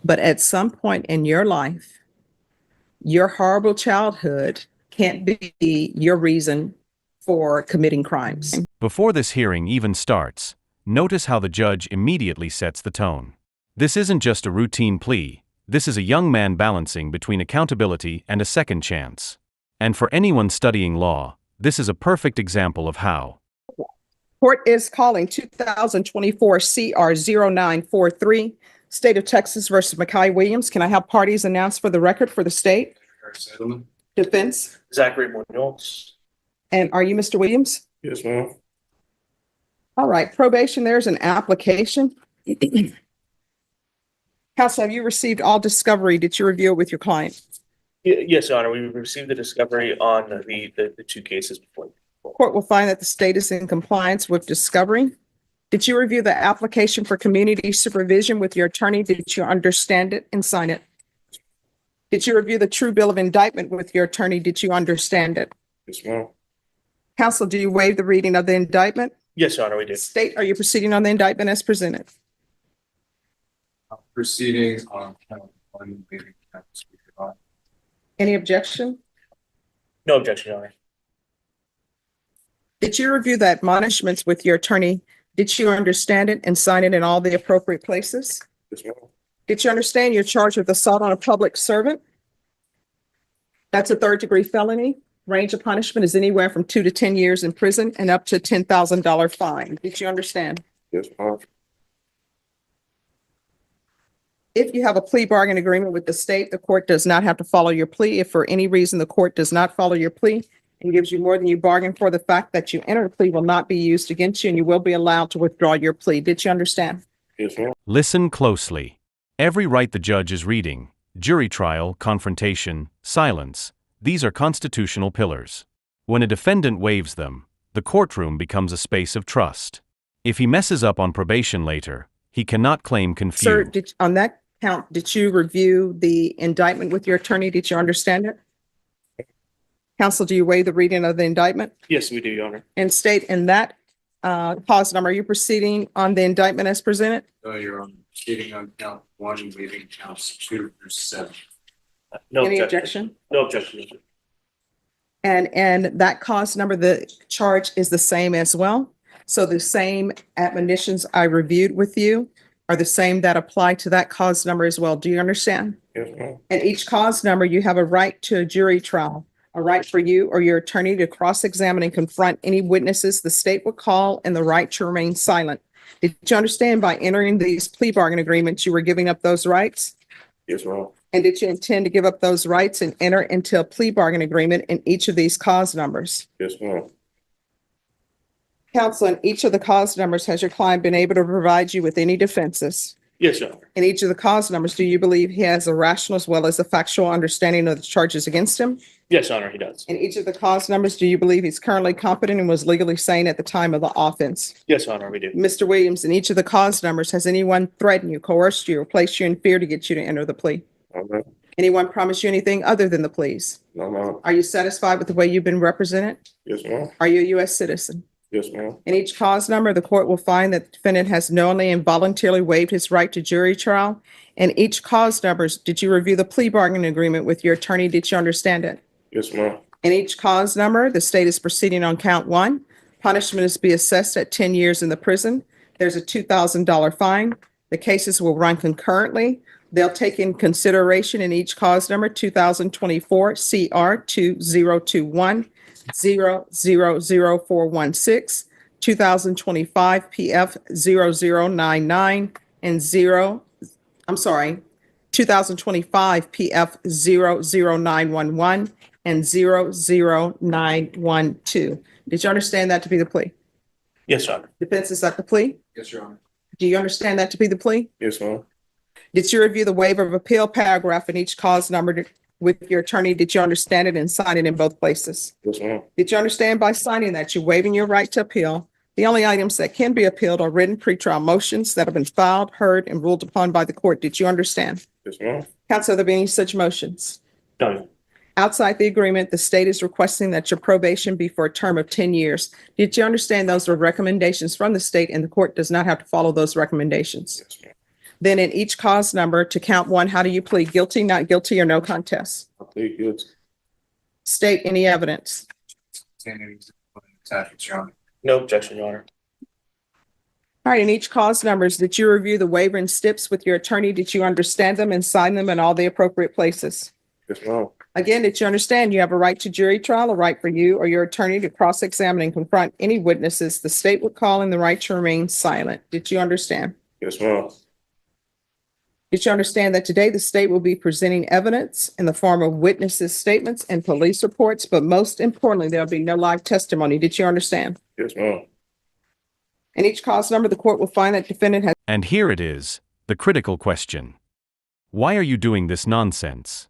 But at some point in your life, your horrible childhood can't be your reason for committing crimes. Before this hearing even starts, notice how the judge immediately sets the tone. This isn't just a routine plea, this is a young man balancing between accountability and a second chance. And for anyone studying law, this is a perfect example of how. Court is calling 2024 CR 0943, State of Texas versus Mackay Williams. Can I have parties announced for the record for the state? Settlement. Defense. Zachary Munoz. And are you Mr. Williams? Yes, ma'am. All right, probation, there's an application. Counsel, have you received all discovery? Did you review it with your client? Yes, Your Honor, we received the discovery on the two cases before. Court will find that the state is in compliance with discovery. Did you review the application for community supervision with your attorney? Did you understand it and sign it? Did you review the true bill of indictment with your attorney? Did you understand it? Yes, ma'am. Counsel, do you waive the reading of the indictment? Yes, Your Honor, we did. State, are you proceeding on the indictment as presented? Proceedings on count one, waiving count two. Any objection? No objection, Your Honor. Did you review the admonishments with your attorney? Did you understand it and sign it in all the appropriate places? Yes, ma'am. Did you understand your charge of assault on a public servant? That's a third-degree felony. Range of punishment is anywhere from 2 to 10 years in prison and up to $10,000 fine. Did you understand? Yes, ma'am. If you have a plea bargain agreement with the state, the court does not have to follow your plea. If for any reason the court does not follow your plea and gives you more than you bargained for, the fact that you entered a plea will not be used against you and you will be allowed to withdraw your plea. Did you understand? Yes, ma'am. Listen closely. Every right the judge is reading, jury trial, confrontation, silence, these are constitutional pillars. When a defendant waives them, the courtroom becomes a space of trust. If he messes up on probation later, he cannot claim confusion. Sir, on that count, did you review the indictment with your attorney? Did you understand it? Counsel, do you waive the reading of the indictment? Yes, we do, Your Honor. And state in that cause number, are you proceeding on the indictment as presented? No, you're on proceeding on count one, waiving counts 2 through 7. No Any objection. objection? No objection, Your Honor. And that cause number, the charge is the same as well. So the same admonitions I reviewed with you are the same that apply to that cause number as well. Do you understand? Yes, ma'am. And each cause number, you have a right to a jury trial, a right for you or your attorney to cross-examine and confront any witnesses the state will call, and the right to remain silent. Did you understand by entering these plea bargain agreements, you were giving up those rights? Yes, ma'am. And did you intend to give up those rights and enter into a plea bargain agreement in each of these cause numbers? Yes, ma'am. Counsel, in each of the cause numbers, has your client been able to provide you with any defenses? Yes, Your Honor. In each of the cause numbers, do you believe he has a rational as well as a factual understanding of the charges against him? Yes, Your Honor, he does. In each of the cause numbers, do you believe he's currently competent and was legally sane at the time of the offense? Yes, Your Honor, we do. Mr. Williams, in each of the cause numbers, has anyone threatened you, coerced you, or placed you in fear to get you to enter the plea? No, ma'am. Anyone promised you anything other than the pleas? No, ma'am. Are you satisfied with the way you've been represented? Yes, ma'am. Are you a U.S. citizen? Yes, ma'am. In each cause number, the court will find that the defendant has knowingly and voluntarily waived his right to jury trial. In each cause numbers, did you review the plea bargaining agreement with your attorney? Did you understand it? Yes, ma'am. In each cause number, the state is proceeding on count one. Punishment is to be assessed at 10 years in the prison. There's a $2,000 fine. The cases will run concurrently. They'll take in consideration in each cause number 2024 CR 2021 000416, 2025 PF 0099 and 2025 PF 00911 and 00912. Did you understand that to be the plea? Yes, Your Honor. Defense, is that the plea? Yes, Your Honor. Do you understand that to be the plea? Yes, ma'am. Did you review the waiver of appeal paragraph in each cause number with your attorney? Did you understand it and sign it in both places? Yes, ma'am. Did you understand by signing that you're waiving your right to appeal? The only items that can be appealed are written pretrial motions that have been filed, heard, and ruled upon by the court. Did you understand? Yes, ma'am. Counsel, are there any such motions? No, Your Honor. Outside the agreement, the state is requesting that your probation be for a term of 10 years. Did you understand those are recommendations from the state and the court does not have to follow those recommendations? Yes, ma'am. Then in each cause number to count one, how do you plead? Guilty, not guilty, or no contest? I plead guilty. State any evidence. Attachments, Your Honor. No objection, Your Honor. All right, in each cause numbers, did you review the waiver and steps with your attorney? Did you understand them and sign them in all the appropriate places? Yes, ma'am. Again, did you understand you have a right to jury trial, a right for you or your attorney to cross-examine and confront any witnesses the state would call in the right to remain silent? Did you understand? Yes, ma'am. Did you understand that today the state will be presenting evidence in the form of witnesses' statements and police reports, but most importantly, there'll be no live testimony? Did you understand? Yes, ma'am. In each cause number, the court will find that defendant has And here it is, the critical question. Why are you doing this nonsense?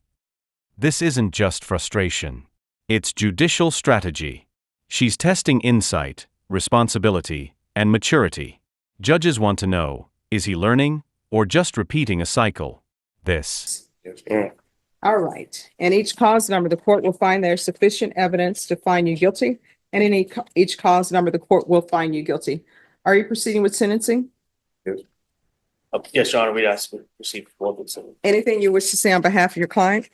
This isn't just frustration. It's judicial strategy. She's testing insight, responsibility, and maturity. Judges want to know, is he learning or just repeating a cycle? This. Yes, ma'am. All right. In each cause number, the court will find there's sufficient evidence to find you guilty. And in each cause number, the court will find you guilty. Are you proceeding with sentencing? Yes, Your Honor, we ask to receive full consent. Anything you wish to say on behalf of your client?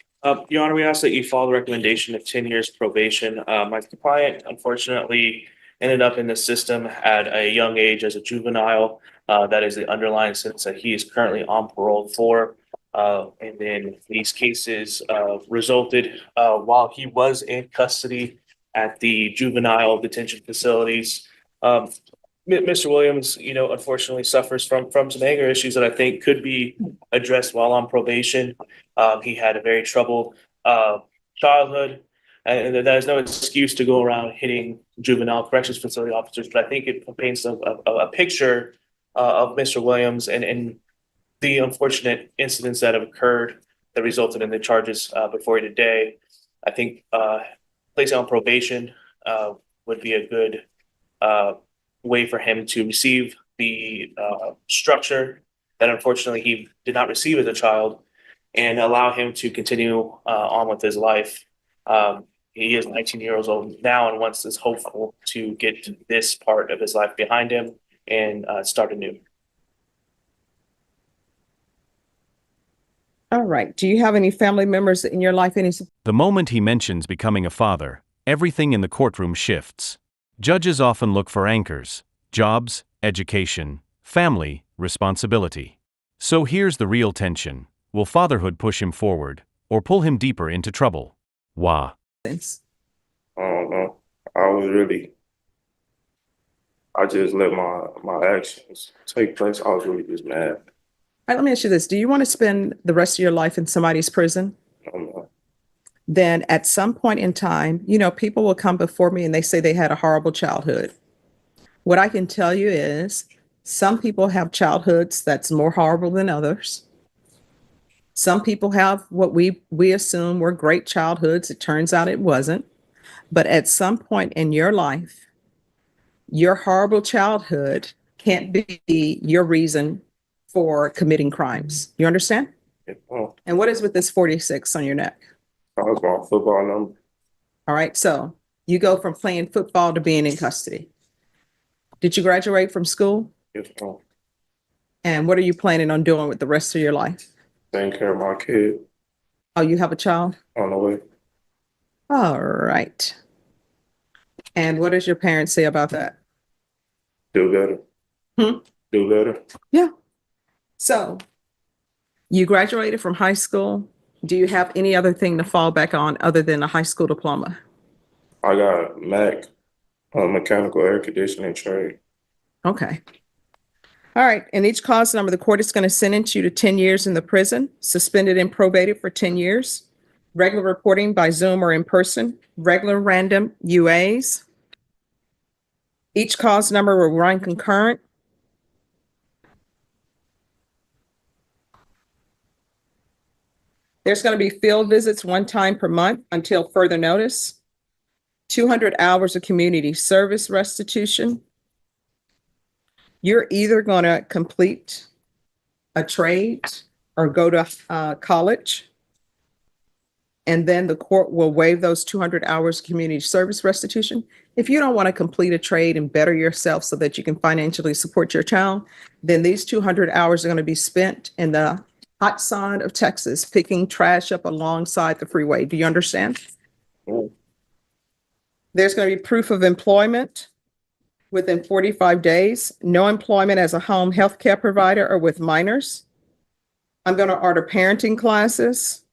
Your Honor, we ask that you follow the recommendation of 10 years probation. My client unfortunately ended up in the system at a young age as a juvenile. That is the underlying sentence that he is currently on parole for. And then these cases resulted while he was in custody at the juvenile detention facilities. Mr. Williams, unfortunately suffers from some anger issues that I think could be addressed while on probation. He had a very troubled childhood, and that is no excuse to go around hitting juvenile corrections facility officers. But I think it paints a picture of Mr. Williams and the unfortunate incidents that have occurred that resulted in the charges before you today. I think placing on probation would be a good way for him to receive the structure that unfortunately he did not receive as a child, and allow him to continue on with his life. He is 19 years old now and wants is hopeful to get this part of his life behind him and start anew. All right. Do you have any family members in your life? The moment he mentions becoming a father, everything in the courtroom shifts. Judges often look for anchors: jobs, education, family, responsibility. So here's the real tension. Will fatherhood push him forward or pull him deeper into trouble? Why? I don't know. I just let my actions take place. I was really just mad. All right, let me ask you this. Do you want to spend the rest of your life in somebody's prison? I don't know. Then at some point in time, people will come before me and they say they had a horrible childhood. What I can tell you is some people have childhoods that's more horrible than others. Some people have what we assume were great childhoods. It turns out it wasn't. But at some point in your life, your horrible childhood can't be your reason for committing crimes. You understand? Yeah. Oh, And what is with this 46 on your neck? that was my football number. All right. So you go from playing football to being in custody. Did you graduate from school? Yes, ma'am. And what are you planning on doing with the rest of your life? Taking care of my kid Oh, you have a child? on the way. All right. And what does your parents say about that? Do better. Do better. Yeah. So you graduated from high school. Do you have any other thing to fall back on other than a high school diploma? I got MAC, mechanical air conditioning trade. Okay. All right. In each cause number, the court is going to sentence you to 10 years in the prison, suspended and probated for 10 years, regular reporting by Zoom or in person, regular random UAs. Each cause number will run concurrent. There's going to be field visits one time per month until further notice. 200 hours of community service restitution. You're either going to complete a trade or go to college. and then the court will waive those 200 hours of community service restitution. If you don't want to complete a trade and better yourself so that you can financially support your child, then these 200 hours are going to be spent in the hot sun of Texas, picking trash up alongside the freeway. Do you understand? Oh. There's going to be proof of employment within 45 days, no employment as a home health care provider or with minors. I'm going to order parenting classes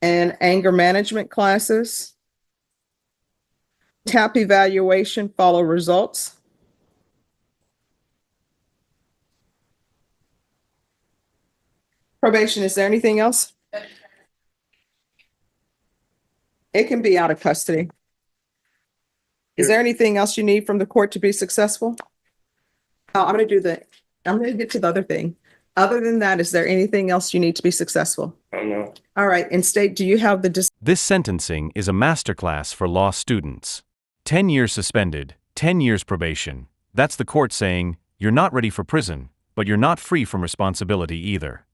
and anger management classes. TAP evaluation, follow results. Probation, is there anything else? It can be out of custody. Is there anything else you need from the court to be successful? I'm going to get to the other thing. Other than that, is there anything else you need to be successful? I don't know. All right, and state, do you have the This sentencing is a masterclass for law students. 10 years suspended, 10 years probation. That's the court saying, you're not ready for prison, but you're not free from responsibility either.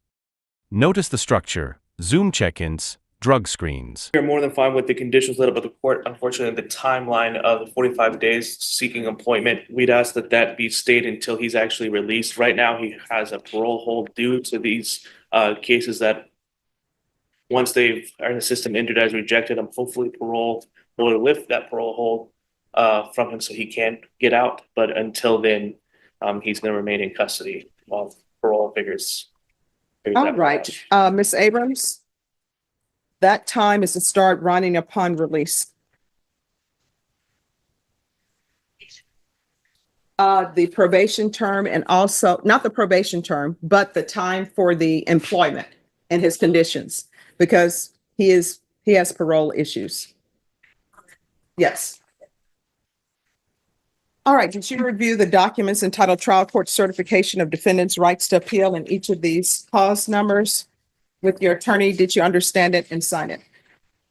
Notice the structure: Zoom check-ins, drug screens. We're more than fine with the conditions laid out by the court. Unfortunately, the timeline of the 45 days seeking employment, we'd ask that that be stayed until he's actually released. Right now, he has a parole hold due to these cases that once they are in the system entered as rejected, hopefully parole will lift that parole hold from him so he can get out. But until then, he's going to remain in custody while parole figures. All right, Ms. Abrams, that time is to start running upon release. The probation term, and also not the probation term, but the time for the employment and his conditions, because he has parole issues. Yes. All right, did you review the documents entitled Trial Court Certification of Defendant's Rights to Appeal in each of these cause numbers with your attorney? Did you understand it and sign it?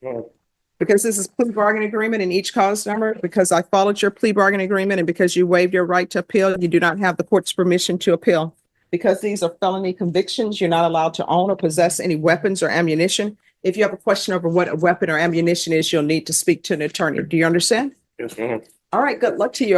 No. Because this is plea bargaining agreement in each cause number, because I followed your plea bargaining agreement, and because you waived your right to appeal, you do not have the court's permission to appeal. Because these are felony convictions, you're not allowed to own or possess any weapons or ammunition. If you have a question over what a weapon or ammunition is, you'll need to speak to an attorney. Do you understand? Yes, ma'am. All right, good luck to you.